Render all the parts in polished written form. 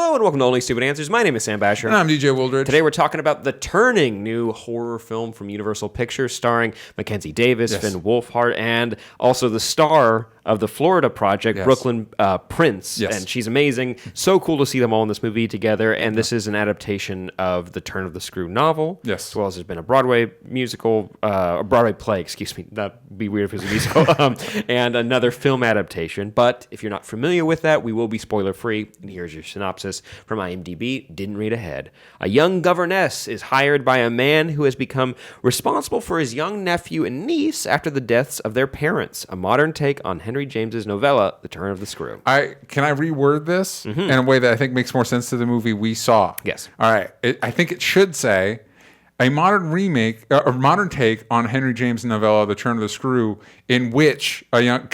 Hello and welcome to Only Stupid Answers. My name is Sam Basher. And I'm DJ Wooldridge. Today we're talking about The Turning, new horror film from Universal Pictures starring Mackenzie Davis, Finn Wolfhard, and also the star of the Florida project, Brooklynn Prince. Yes. And she's amazing. So cool to see them all in this movie together. And this is an adaptation of the Turn of the Screw novel. Yes. As well as there's been a Broadway musical, a Broadway play, excuse me. That'd be weird if it was a musical. And another film adaptation. But if you're not familiar with that, we will be spoiler free. And here's your synopsis from IMDb. Didn't read ahead. A young governess is hired by a man who has become responsible for his young nephew and niece after the deaths of their parents. A modern take on Henry James's novella, The Turn of the Screw. Can I reword this in a way that I think makes more sense to the movie we saw? Yes. All right. I think it should say a modern remake or modern take on Henry James' novella, The Turn of the Screw, in which a young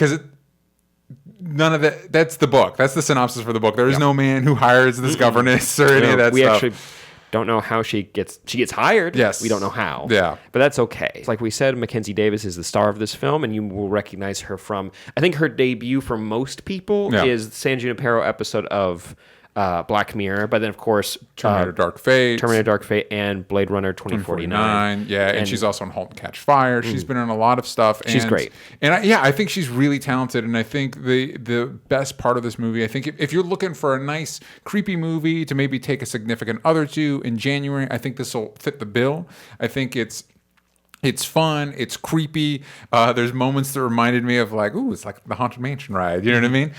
none of that. That's the book. That's the synopsis for the book. There is no man who hires this governess or any of that stuff. We actually don't know how she gets hired. Yes. We don't know how. Yeah. But that's okay. Like we said, Mackenzie Davis is the star of this film, and you will recognize her from, I think her debut for most people is the San Junipero episode of Black Mirror, but then of course Terminator Dark Fate, and Blade Runner 2049. Yeah, and she's also in *Halt and Catch Fire*. She's been in a lot of stuff. She's great, and I think she's really talented. And I think the best part of this movie, I think if you're looking for a nice creepy movie to maybe take a significant other to in January, I think this will fit the bill. I think it's fun. It's creepy. There's moments that reminded me of it's like the Haunted Mansion ride. You know what I mean?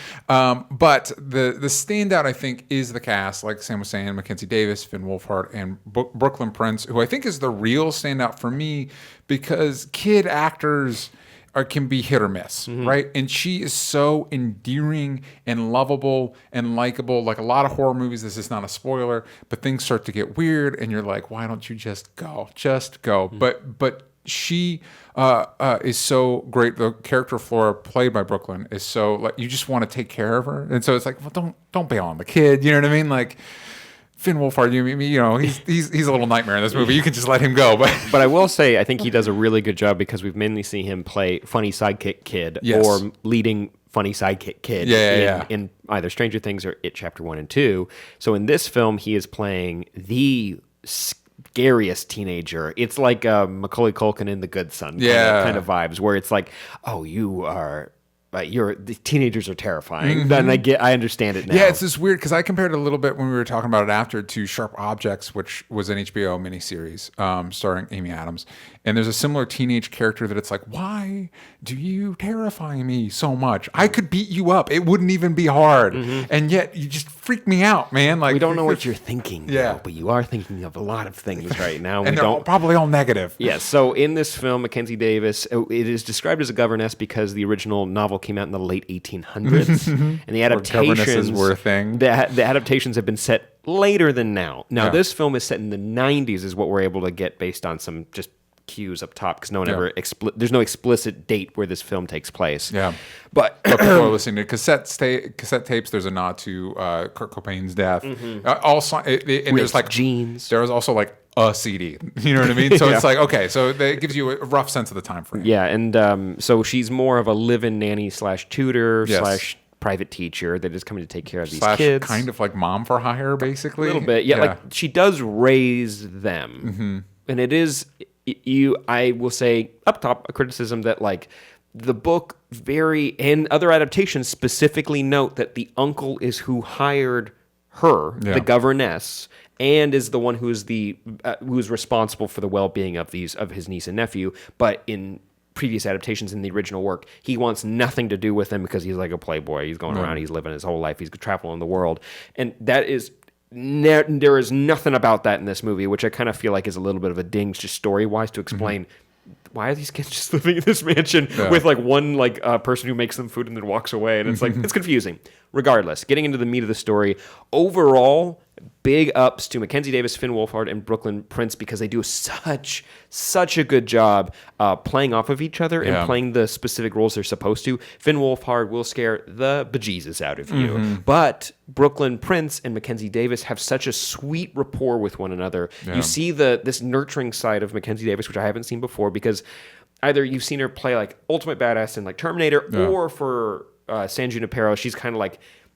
But the standout, I think, is the cast. Like Sam was saying, Mackenzie Davis, Finn Wolfhard, and Brooklynn Prince, who I think is the real standout for me because kid actors can be hit or miss, right? And she is so endearing and lovable and likable. Like a lot of horror movies, this is not a spoiler, but things start to get weird, and you're like, why don't you just go? Just go. But she is so great. The character Floria, played by Brooklynn, is so you just want to take care of her, and so it's like, well, don't bail on the kid. You know what I mean? Like Finn Wolfhard, he's a little nightmare in this movie. You can just let him go. But I will say, I think he does a really good job because we've mainly seen him play funny sidekick kid or leading funny sidekick kid in either Stranger Things or It Chapter 1 and 2. So in this film, he is playing the scariest teenager. It's like Macaulay Culkin in The Good Son kind of vibes, where it's like, oh, the teenagers are terrifying. And I understand it now. Yeah, it's just weird because I compared it a little bit when we were talking about it after to Sharp Objects, which was an HBO miniseries starring Amy Adams. And there's a similar teenage character that it's like, why do you terrify me so much? I could beat you up. It wouldn't even be hard. And yet you just freak me out, man. Like, we don't know what you're thinking, though, but you are thinking of a lot of things right now. And they're probably all negative. Yeah, so in this film, Mackenzie Davis, it is described as a governess because the original novel came out in the late 1800s. And the adaptations were a thing. The adaptations have been set later than now. Now, this film is set in the 90s is what we're able to get based on some just cues up top because no one ever there's no explicit date where this film takes place. But people are listening to cassette tapes. There's a nod to Kurt Cobain's death. Also, and there's jeans. There was also a CD. You know what I mean? So it's like, okay, so that gives you a rough sense of the time frame. Yeah, and so she's more of a live-in nanny / tutor / private teacher that is coming to take care of these kids. Kind of like mom for hire, basically. A little bit, yeah. Like she does raise them, and it is. I will say up top a criticism that the book and other adaptations specifically note that the uncle is who hired her, the governess, and is the one who is responsible for the well-being of his niece and nephew. But in previous adaptations in the original work, he wants nothing to do with them because he's like a playboy. He's going around, he's living his whole life, he's traveling the world, and that is. There is nothing about that in this movie, which I kind of feel like is a little bit of a ding, just story-wise, to explain why are these kids just living in this mansion with one person who makes them food and then walks away, and it's it's confusing. Regardless, getting into the meat of the story, overall, big ups to Mackenzie Davis, Finn Wolfhard, and Brooklynn Prince because they do such a good job playing off of each other and playing the specific roles they're supposed to. Finn Wolfhard will scare the bejesus out of you, but Brooklynn Prince and Mackenzie Davis have such a sweet rapport with one another. You see this nurturing side of Mackenzie Davis, which I haven't seen before, because either you've seen her play ultimate badass in Terminator, or for San Junipero, she's kind of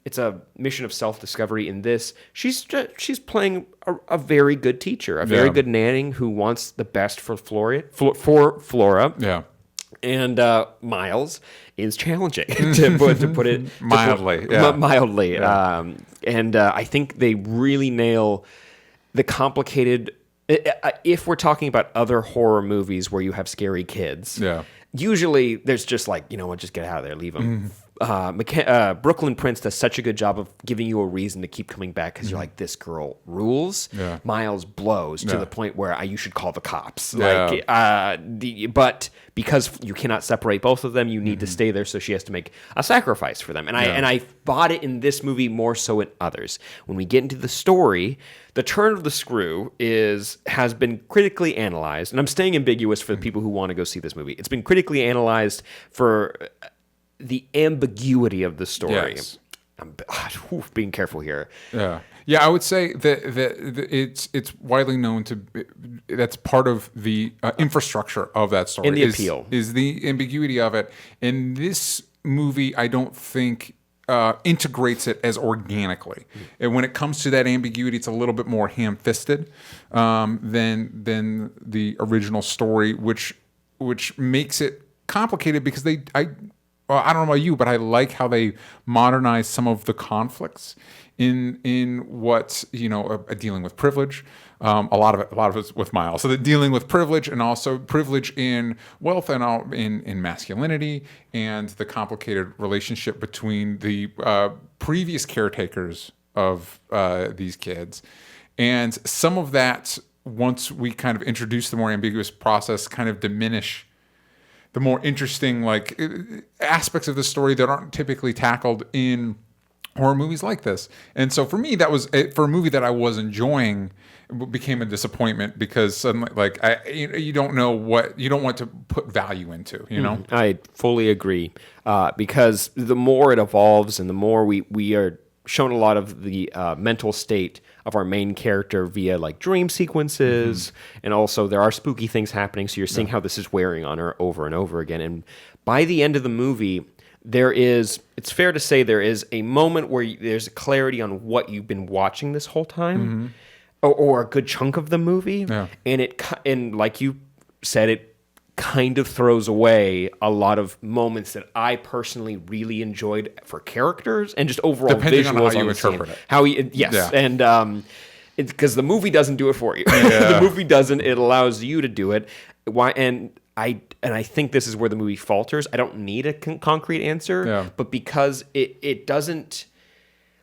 it's a mission of self-discovery. In this, she's playing a very good teacher, a very good nanny who wants the best for Flora. Yeah. And Miles is challenging, to put it mildly. Mildly. Yeah. And I think they really nail the complicated. If we're talking about other horror movies where you have scary kids, usually there's just like, you know what, just get out of there, leave them. Brooklynn Prince does such a good job of giving you a reason to keep coming back because you're like, this girl rules. Yeah. Miles blows to the point where you should call the cops. Yeah. But because you cannot separate both of them, you need to stay there. So she has to make a sacrifice for them. And I bought it in this movie more so in others. When we get into the story, the turn of the screw has been critically analyzed, and I'm staying ambiguous for the people who want to go see this movie. It's been critically analyzed for the ambiguity of the story. Yes. I'm being careful here. Yeah. I would say that it's widely known that's part of the infrastructure of that story. And the appeal is the ambiguity of it. And this movie, I don't think integrates it as organically. And when it comes to that ambiguity, it's a little bit more ham-fisted than the original story, which makes it complicated because I don't know about you, but I like how they modernize some of the conflicts in what, dealing with privilege. A lot of it's with Miles. So they're dealing with privilege and also privilege in wealth and in masculinity and the complicated relationship between the previous caretakers of these kids. And some of that, once we kind of introduce the more ambiguous process, kind of diminish the more interesting aspects of the story that aren't typically tackled in horror movies like this. And so for me, that was for a movie that I was enjoying, it became a disappointment because suddenly, you don't know what you don't want to put value into. I fully agree because the more it evolves and the more we are shown a lot of the mental state of our main character via dream sequences, and also there are spooky things happening, so you're seeing how this is wearing on her over and over again. And by the end of the movie, it's fair to say there is a moment where there's clarity on what you've been watching this whole time, or a good chunk of the movie, and like you said, it kind of throws away a lot of moments that I personally really enjoyed for characters and just overall depending visuals on how you interpret it. And because the movie doesn't do it for you. The movie doesn't. It allows you to do it. Why? And I think this is where the movie falters. I don't need a concrete answer, but because it doesn't.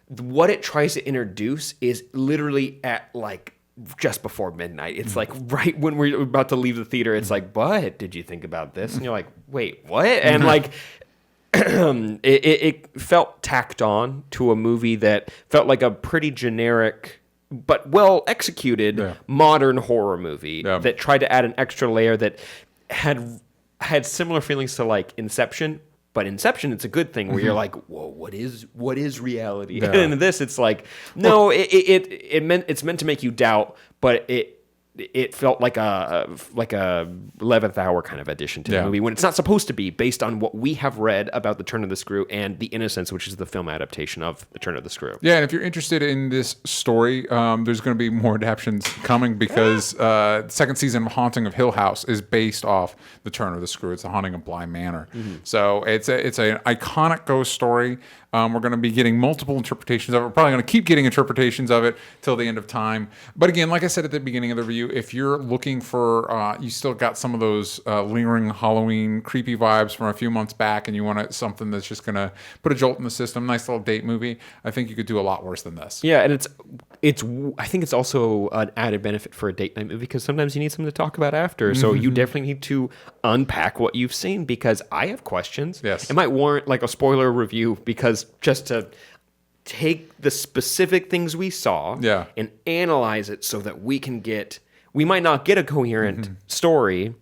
What it tries to introduce is literally at just before midnight. It's right when we're about to leave the theater. It's but did you think about this? And you're like, wait, what? And it felt tacked on to a movie that felt like a pretty generic but well executed modern horror movie that tried to add an extra layer that had similar feelings to Inception. But Inception, it's a good thing where you're like, whoa, what is reality? Yeah. And in this, it's no, it's meant to make you doubt, but it felt like a 11th hour kind of addition to the movie when it's not supposed to be, based on what we have read about The Turn of the Screw and The Innocents, which is the film adaptation of The Turn of the Screw. Yeah, and if you're interested in this story, there's going to be more adaptations coming because the second season of Haunting of Hill House is based off The Turn of the Screw. It's The Haunting of Bly Manor. So it's an iconic ghost story. We're going to be getting multiple interpretations of it. We're probably going to keep getting interpretations of it till the end of time. But again, like I said at the beginning of the review, if you're looking for, you still got some of those lingering Halloween creepy vibes from a few months back, and you want something that's just going to put a jolt in the system, nice little date movie, I think you could do a lot worse than this. Yeah, and I think it's also an added benefit for a date night movie because sometimes you need something to talk about after. So you definitely need to unpack what you've seen because I have questions. Yes. It might warrant a spoiler review because just to take the specific things we saw and analyze it so that we might not get a coherent story,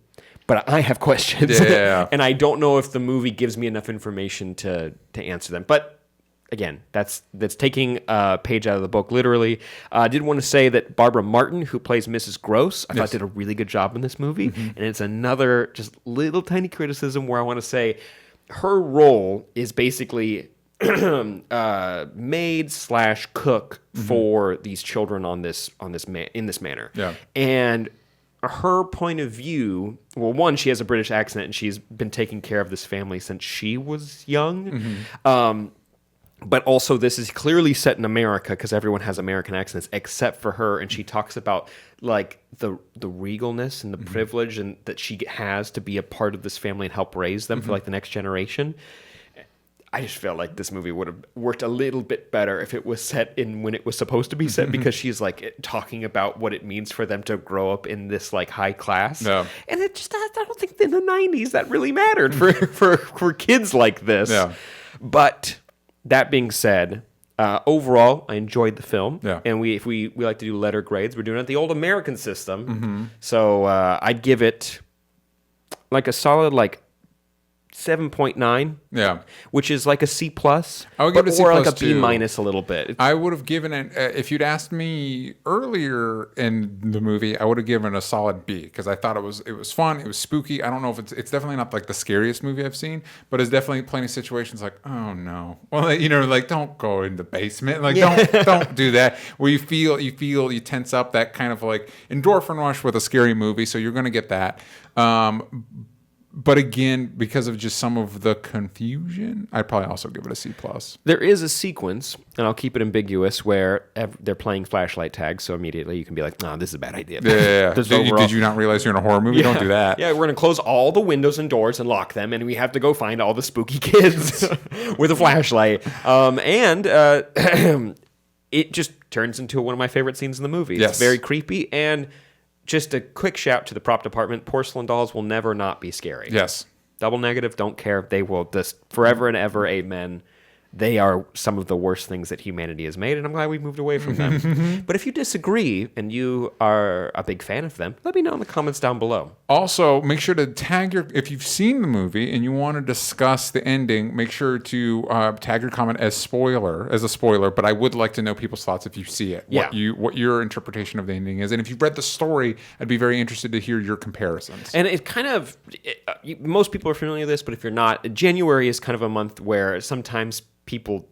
but I have questions. And I don't know if the movie gives me enough information to answer them. But again, that's taking a page out of the book, literally. I did want to say that Barbara Martin, who plays Mrs. Gross, I thought did a really good job in this movie. And it's another just little tiny criticism where I want to say her role is basically maid / cook for these children in this manor. Yeah. And her point of view, well, one, she has a British accent and she's been taking care of this family since she was young. But also this is clearly set in America because everyone has American accents except for her. And she talks about like the regalness and the privilege and that she has to be a part of this family and help raise them for like the next generation. I just felt like this movie would have worked a little bit better if it was set in when it was supposed to be set, because she's like talking about what it means for them to grow up in this like high class. Yeah. And it just, I don't think in the 90s that really mattered for kids like this. Yeah. But that being said, overall, I enjoyed the film. Yeah. And if we like to do letter grades, we're doing it the old American system. So I'd give it like a solid like 7.9. Yeah. Which is like a C+. I would give it a C+, or like a too. B- a little bit. I would have given it, if you'd asked me earlier in the movie, I would have given it a solid B, because I thought it was fun, it was spooky. I don't know if it's definitely not like the scariest movie I've seen, but it's definitely plenty of situations like, oh no, well, you know, like don't go in the basement, like don't do that, where you tense up, that kind of like endorphin rush with a scary movie. So you're going to get that. But again, because of just some of the confusion, I'd probably also give it a C+. There is a sequence, and I'll keep it ambiguous, where they're playing flashlight tag, so immediately you can be like, no, this is a bad idea. Yeah. Did you not realize you're in a horror movie? Yeah. Don't do that. Yeah, we're going to close all the windows and doors and lock them, and we have to go find all the spooky kids with a flashlight. It just turns into one of my favorite scenes in the movie. Yes. It's very creepy, and just a quick shout to the prop department. Porcelain dolls will never not be scary. Yes. Double negative, don't care. They will just forever and ever, amen. They are some of the worst things that humanity has made, and I'm glad we've moved away from them. But if you disagree and you are a big fan of them, let me know in the comments down below. Also, make sure to tag if you've seen the movie and you want to discuss the ending, make sure to tag your comment as a spoiler. But I would like to know people's thoughts if you see it, what your interpretation of the ending is. And if you've read the story, I'd be very interested to hear your comparisons. And it kind of, most people are familiar with this, but if you're not, January is kind of a month where sometimes people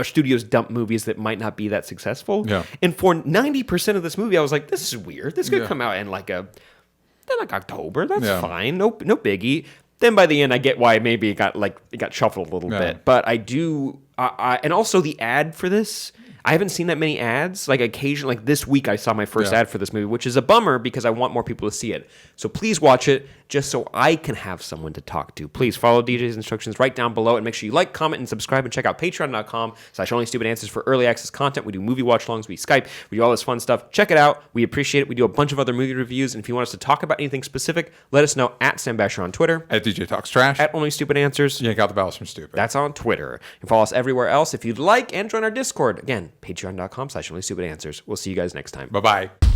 studios dump movies that might not be that successful. Yeah. And for 90% of this movie, I was like, this is weird. This could come out in like October. That's fine. No biggie. Then by the end, I get why maybe it got shuffled a little bit. But I do, and also the ad for this, I haven't seen that many ads. Like occasionally, like this week, I saw my first ad for this movie, which is a bummer because I want more people to see it. So please watch it just so I can have someone to talk to. Please follow DJ's instructions right down below, and make sure you like, comment, and subscribe, and check out patreon.com/onlystupidanswers for early access content. We do movie watch-alongs, we Skype, we do all this fun stuff. Check it out. We appreciate it. We do a bunch of other movie reviews, and if you want us to talk about anything specific, let us know at Sam Basher on Twitter, At DJ Talks Trash, at Only Stupid Answers. Yank out the bells from stupid. That's on Twitter. And follow us everywhere else if you'd like, and join our Discord. Again, patreon.com/onlystupidanswers. We'll see you guys next time. Bye-bye.